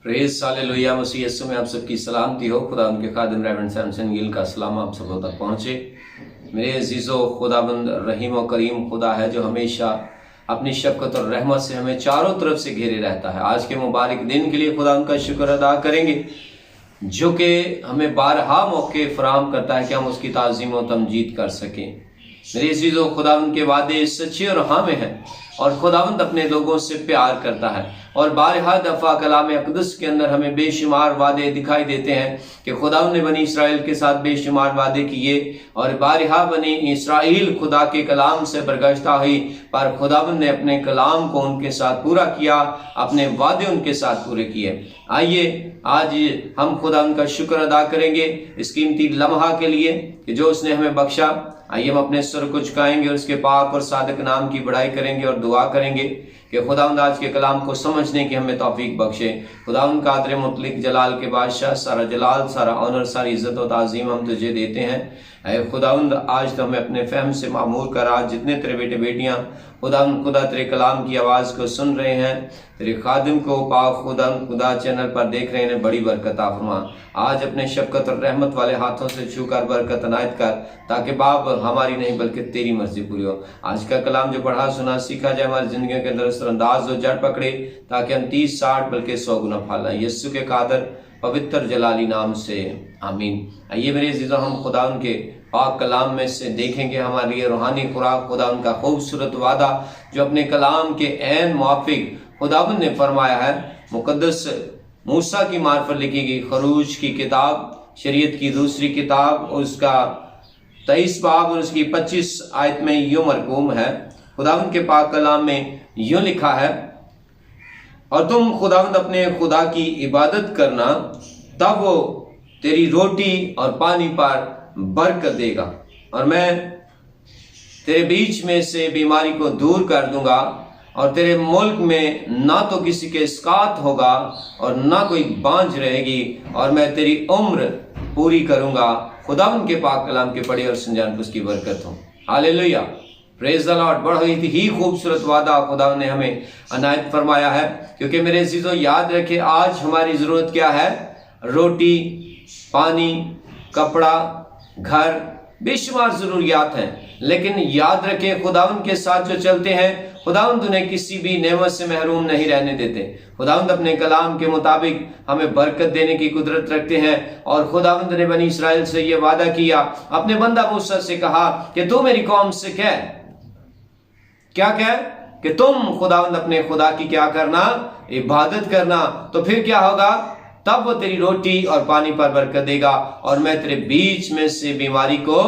Praise hallelujah. मसीह यीशु में आप सबकी सलामती हो। खुदा उनके खादिम रेवरेंड सैमसन गिल का सलाम आप सबों तक पहुँचे। मेरे अजीज़ो, खुदाबंद रहीम और करीम खुदा है जो हमेशा अपनी शफ़क़त और रहमत से हमें चारों तरफ से घेरे रहता है। आज के मुबारक दिन के लिए खुदा उनका शुक्र अदा करेंगे जो कि हमें बारहा मौके फराहम करता है कि हम उसकी ताज़ीम और तमजीद कर सकें। मेरे अजीज़ो, खुदावंद के वादे सच्चे और हाँ में हैं और खुदावंद अपने लोगों से प्यार करता है और बारहा दफ़ा कलाम अक़दस के अंदर हमें बेशुमार वादे दिखाई देते हैं कि खुदावंद ने बनी इसराइल के साथ बेशुमार वादे किए और बारहा बनी इसराइल खुदा के कलाम से बरगश्ता हुई, पर खुदावंद ने अपने कलाम को उनके साथ पूरा किया, अपने वादे उनके साथ पूरे किए। आइए आज हम खुदावंद का शुक्र अदा करेंगे इस कीमती लम्हा के लिए कि जो उसने हमें बख्शा। आइए हम अपने सर को झुकाएंगे और उसके पाक और सादिक नाम की बड़ाई करेंगे और दुआ करेंगे कि खुदावंद आज के कलाम को समझने की हमें तौफीक बख्शे। खुदावंद कादर मुतलिक जलाल के बादशाह, सारा जलाल, सारा ऑनर, सारी इज्जत और ताज़ीम हम तुझे देते हैं। ऐ खुदावंद, आज तो हमें अपने फहम से मामूर कर। आज जितने तेरे बेटे बेटियां खुदा तेरे कलाम की आवाज़ को सुन रहे हैं, तेरे खादिम को पाक खुदा चैनल पर देख रहे हैं, बड़ी बरकत अता फरमा। आज अपने शफ़क़त और रहमत वाले हाथों से छूकर बरकत अनायत कर, ताकि बाप हमारी नहीं बल्कि तेरी मर्जी पूरी हो। आज का कलाम जो पढ़ा सुना सीखा जाए, हमारी जिंदगी के अंदर असरअंदाज हो, जड़ पकड़े, ताकि हम 30, 60 बल्कि 100 गुना फल लाएं। यीशु के कादर पवित्र जलाली नाम से आमीन। आइए मेरे अज़ीज़ों, हम खुदा उनके पाक कलाम में से देखेंगे हमारे लिए रूहानी खुराक, खुदा उनका खूबसूरत वादा जो अपने कलाम के ऐन मुआफ़िक खुदावंद ने फरमाया है। मुक़द्दस मूसा की मार्फत लिखी गई खरूज की किताब, शरीयत की दूसरी किताब, उसका 23 बाब और उसकी 25 आयत में यूं मरकूम है। खुदावंद के पाक कलाम में यूं लिखा है, और तुम खुदावंद अपने खुदा की इबादत करना, तब वो तेरी रोटी और पानी पर बरकत देगा, और मैं तेरे बीच में से बीमारी को दूर कर दूंगा, और तेरे मुल्क में ना तो किसी के इस्कात होगा और ना कोई बांझ रहेगी, और मैं तेरी उम्र पूरी करूंगा। खुदावंद के पाक कलाम के पढ़े और सुन उसकी बरकत हो। Hallelujah, praise the Lord. बड़ा ही खूबसूरत वादा खुदा ने हमें अनायत फरमाया है, क्योंकि मेरे अजीजों याद रखें, आज हमारी ज़रूरत क्या है? रोटी, पानी, कपड़ा, घर, बेशुमार ज़रूरियात हैं। लेकिन याद रखें, खुदावंद के साथ जो चलते हैं, खुदावंद उन्हें किसी भी नेमत से महरूम नहीं रहने देते। खुदावंद अपने कलाम के मुताबिक हमें बरकत देने की कुदरत रखते हैं। और खुदावंद ने बनी इसराइल से यह वादा किया, अपने बंदा मूसा से कहा कि तू मेरी कौम से क्या कह कि तुम खुदावंद अपने खुदा की क्या करना? इबादत करना। तो फिर क्या होगा? तब वो तेरी रोटी और पानी पर बरकत देगा, और मैं तेरे बीच में से बीमारी को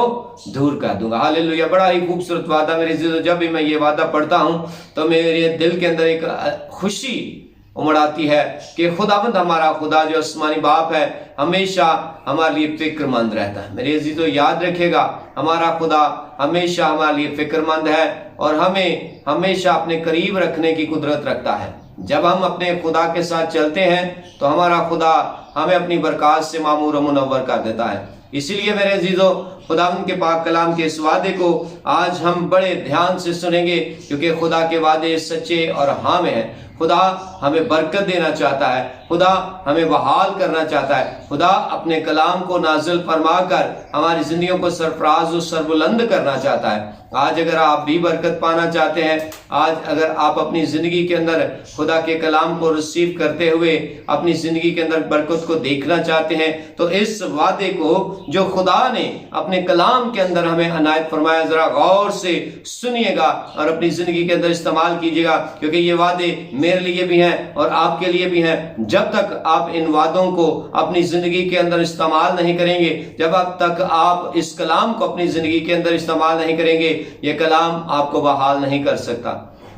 दूर कर दूंगा। हालेलुया, बड़ा ही खूबसूरत वादा मेरे अज़ीज़ों। जब भी मैं ये वादा पढ़ता हूं तो मेरे दिल के अंदर एक खुशी उमड़ आती है कि खुदावंद हमारा खुदा जो आसमानी बाप है हमेशा हमारे लिए फिक्रमंद रहता है। मेरे अज़ीज़ों याद रखिएगा, हमारा खुदा हमेशा हमारे लिए फिक्रमंद है और हमें हमेशा अपने करीब रखने की कुदरत रखता है। जब हम अपने खुदा के साथ चलते हैं तो हमारा खुदा हमें अपनी बरकत से मामूर और मुनव्वर कर देता है। इसीलिए मेरे अज़ीज़ों, खुदावंद के पाक कलाम के इस वादे को आज हम बड़े ध्यान से सुनेंगे, क्योंकि खुदा के वादे सच्चे और हाँ में हैं। खुदा हमें बरकत देना चाहता है, खुदा हमें बहाल करना चाहता है, खुदा अपने कलाम को नाजिल फरमा कर हमारी जिंदगियों को सरफराज और सरबुलंद करना चाहता है। आज अगर आप भी बरकत पाना चाहते हैं, आज अगर आप अपनी ज़िंदगी के अंदर खुदा के कलाम को रिसीव करते हुए अपनी ज़िंदगी के अंदर बरकत को देखना चाहते हैं, तो इस वादे को जो खुदा ने अपने कलाम के अंदर हमें अनायत फरमाया, ज़रा गौर से सुनिएगा और अपनी ज़िंदगी के अंदर इस्तेमाल कीजिएगा, क्योंकि ये वादे मेरे लिए भी हैं और आपके लिए भी हैं। जब तक आप इन वादों को अपनी ज़िंदगी के अंदर इस्तेमाल नहीं करेंगे, जब तक आप इस कलाम को अपनी ज़िंदगी के अंदर इस्तेमाल नहीं करेंगे, ये कलाम आपको बहाल नहीं कर सकता।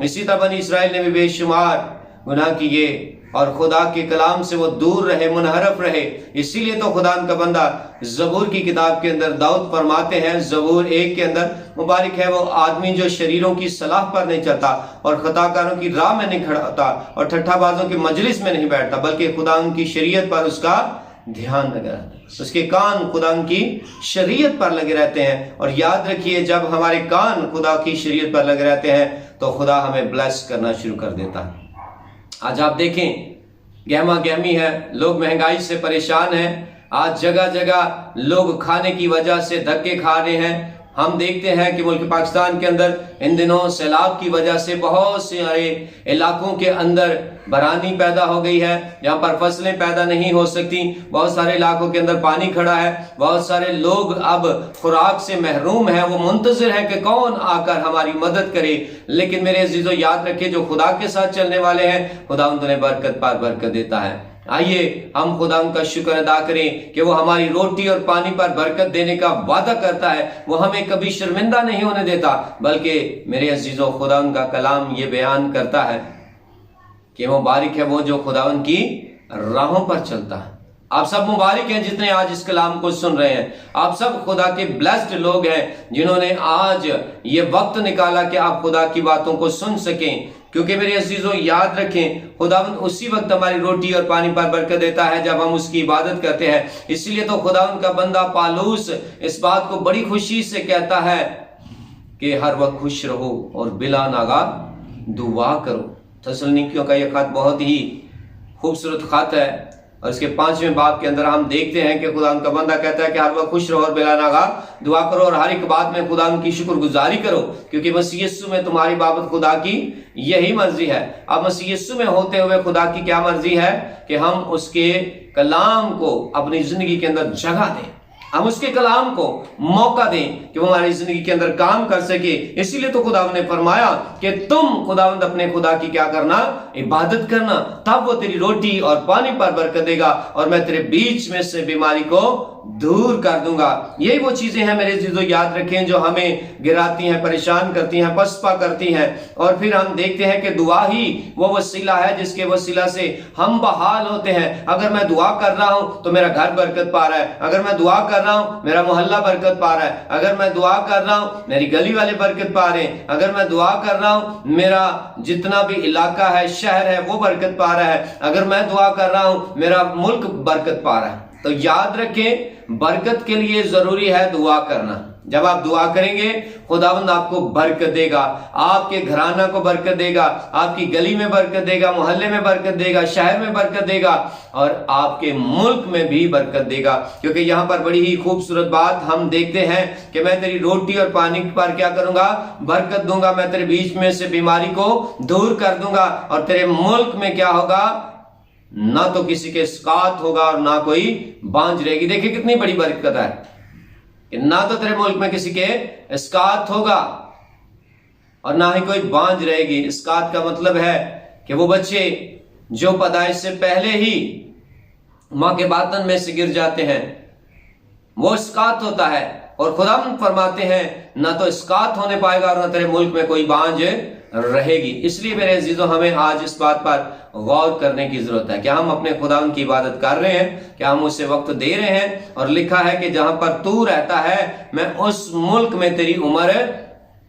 इसी तरह बनी इसराइल ने भी बेशुमार गुनाह किए और खुदा के कलाम से वो दूर रहे, मुनहरफ रहे। इसीलिए तो खुदा का बंदा ज़बूर की किताब के अंदर दाऊद फरमाते हैं, ज़बूर 1 के अंदर, मुबारक है वो आदमी जो शरीरों की सलाह पर नहीं चलता और खताकारों की राह में नहीं खड़ा होता और ठट्ठाबाजों की मजलिस में नहीं बैठता, बल्कि खुदा उनकी शरीयत पर उसका ध्यान लगा रहता है। उसके कान खुदा की शरीयत पर लगे रहते हैं। और याद रखिए, जब हमारे कान खुदा की शरीयत पर लगे रहते हैं तो खुदा हमें ब्लेस करना शुरू कर देता है। आज आप देखें गहमा गहमी है, लोग महंगाई से परेशान हैं। आज जगह जगह लोग खाने की वजह से धक्के खा रहे हैं। हम देखते हैं कि मुल्क पाकिस्तान के अंदर इन दिनों सैलाब की वजह से बहुत सारे इलाकों के अंदर बरानी पैदा हो गई है, यहाँ पर फसलें पैदा नहीं हो सकती। बहुत सारे इलाकों के अंदर पानी खड़ा है। बहुत सारे लोग अब खुराक से महरूम है, वो मुंतजिर है कि कौन आकर हमारी मदद करे। लेकिन मेरे अजीजों, याद रखिए, जो खुदा के साथ चलने वाले हैं, खुदा उन्हें बरकत पर बरकत देता है। आइए हम खुदा उनका शुक्र अदा करें कि वो हमारी रोटी और पानी पर बरकत देने का वादा करता है। वो हमें कभी शर्मिंदा नहीं होने देता, बल्कि मेरे अजीजों, खुदा उनका कलाम ये बयान करता है कि मुबारक है वो जो खुदा उनकी राहों पर चलता है। आप सब मुबारक हैं जितने आज इस कलाम को सुन रहे हैं। आप सब खुदा के ब्लेस्ड लोग हैं जिन्होंने आज ये वक्त निकाला कि आप खुदा की बातों को सुन सकें। क्योंकि मेरे अजीजों, याद रखें, खुदावंद उसी वक्त हमारी रोटी और पानी पर बरकत देता है जब हम उसकी इबादत करते हैं। इसलिए तो खुदावंद का बंदा पालूस इस बात को बड़ी खुशी से कहता है कि हर वक्त खुश रहो और बिला नागा दुआ करो। थस्सलुनीकियों का यह खत बहुत ही खूबसूरत खत है और इसके 5वें बाब के अंदर हम देखते हैं कि खुदा उनका बंदा कहता है कि हर वक्त खुश रहो और बिला नागा दुआ करो और हर एक बात में खुदा उनकी शुक्रगुजारी करो, क्योंकि मसीह यीशु में तुम्हारी बाबत खुदा की यही मर्जी है। अब मसीह यीशु में होते हुए खुदा की क्या मर्जी है कि हम उसके कलाम को अपनी जिंदगी के अंदर जगह दें, हम उसके कलाम को मौका दें कि वो हमारी जिंदगी के अंदर काम कर सके। इसीलिए तो खुदा ने फरमाया कि तुम खुदावंद अपने खुदा की क्या करना, इबादत करना, तब वो तेरी रोटी और पानी पर बरकत देगा और मैं तेरे बीच में से बीमारी को दूर कर दूंगा। यही वो चीजें हैं मेरे जीजो, याद रखें, जो हमें गिराती हैं, परेशान करती हैं, पसपा करती हैं। और फिर हम देखते हैं कि दुआ ही वो वसीला है जिसके वसीला से हम बहाल होते हैं। अगर मैं दुआ कर रहा हूं तो मेरा घर बरकत पा रहा है, अगर मैं दुआ कर रहा हूं मेरा मोहल्ला बरकत पा रहा है, अगर मैं दुआ कर रहा हूं मेरी गली वाले बरकत पा रहे हैं, अगर मैं दुआ कर रहा हूं मेरा जितना भी इलाका है, शहर है, वो बरकत पा रहा है, अगर मैं दुआ कर रहा हूं मेरा मुल्क बरकत पा रहा है। तो याद रखें, बरकत के लिए जरूरी है दुआ करना। जब आप दुआ करेंगे खुदावंद आपको बरकत देगा, आपके घराना को बरकत देगा, आपकी गली में बरकत देगा, मोहल्ले में बरकत देगा, शहर में बरकत देगा और आपके मुल्क में भी बरकत देगा। क्योंकि यहाँ पर बड़ी ही खूबसूरत बात हम देखते हैं कि मैं तेरी रोटी और पानी पर क्या करूंगा, बरकत दूंगा, मैं तेरे बीच में से बीमारी को दूर कर दूंगा और तेरे मुल्क में क्या होगा, ना तो किसी के स्कात होगा और ना कोई बांझ रहेगी। देखिए कितनी बड़ी बरकत है कि ना तो तेरे मुल्क में किसी के स्कात होगा और ना ही कोई बांझ रहेगी। स्कात का मतलब है कि वो बच्चे जो पैदाइश से पहले ही मां के बातन में से गिर जाते हैं, वो स्कात होता है। और खुदा फरमाते हैं ना तो स्कात होने पाएगा और ना तेरे मुल्क में कोई बांझ रहेगी। इसलिए मेरे अजीजों, हमें आज इस बात पर गौर करने की जरूरत है। क्या हम अपने खुदा की इबादत कर रहे हैं? क्या हम उसे वक्त दे रहे हैं? और लिखा है कि जहां पर तू रहता है मैं उस मुल्क में तेरी उम्र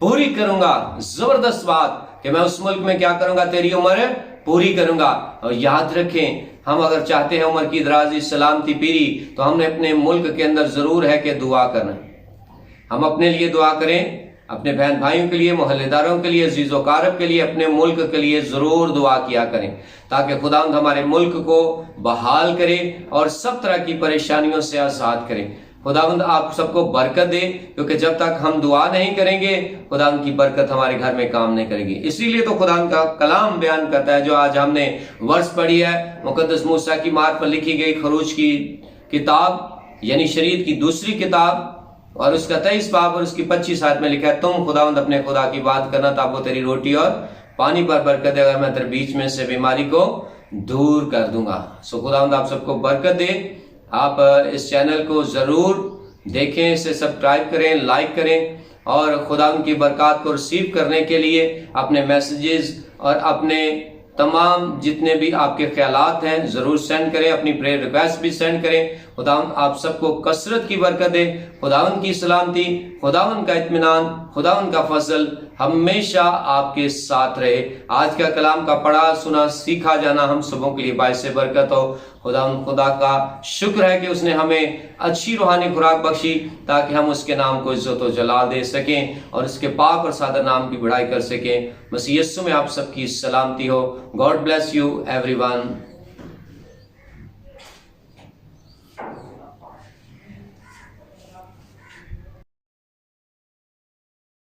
पूरी करूंगा। जबरदस्त बात कि मैं उस मुल्क में क्या करूंगा, तेरी उम्र पूरी करूंगा। और याद रखें, हम अगर चाहते हैं उम्र की दराजी, सलामती, पीरी, तो हमने अपने मुल्क के अंदर जरूर है कि दुआ करना। हम अपने लिए दुआ करें, अपने बहन भाइयों के लिए, मोहल्लेदारों के लिए, अजीज़ो कारब के लिए, अपने मुल्क के लिए जरूर दुआ किया करें ताकि खुदावंद हमारे मुल्क को बहाल करे और सब तरह की परेशानियों से आजाद करें। खुदावंद आप सबको बरकत दे, क्योंकि जब तक हम दुआ नहीं करेंगे खुदावंद की बरकत हमारे घर में काम नहीं करेगी। इसीलिए तो खुदावंद का कलाम बयान करता है, जो आज हमने वर्ष पढ़ी है, मुकद्दस मूसा की मार्ग पर लिखी गई खरूज की किताब यानी शरीयत की दूसरी किताब और उसका 23 बाब और उसकी 25 आयत में लिखा है, तुम खुदावंद अपने खुदा की बात करना तो आपको तेरी रोटी और पानी पर बरकत देगा, मैं तेरे बीच में से बीमारी को दूर कर दूंगा। सो खुदावंद आप सबको बरकत दे। आप इस चैनल को जरूर देखें, इसे सब्सक्राइब करें, लाइक करें और खुदावंद की बरकत को रिसीव करने के लिए अपने मैसेजेस और अपने तमाम जितने भी आपके ख्यालात हैं जरूर सेंड करें, अपनी प्रेयर रिक्वेस्ट भी सेंड करें। खुदावंद आप सबको कसरत की बरकत दे, खुदावंद की सलामती, खुदावंद का इत्मीनान, खुदावंद का फजल हमेशा आपके साथ रहे। आज का कलाम का पढ़ा सुना सीखा जाना हम सबों के लिए बाइस बरकत हो। खुदावंद खुदा का शुक्र है कि उसने हमें अच्छी रूहानी खुराक बख्शी ताकि हम उसके नाम को इज्जत और जलाल दे सकें और उसके पाक और सादा नाम की बढ़ाई कर सकें। मसीह यीशु में आप सबकी सलामती हो। God bless you everyone.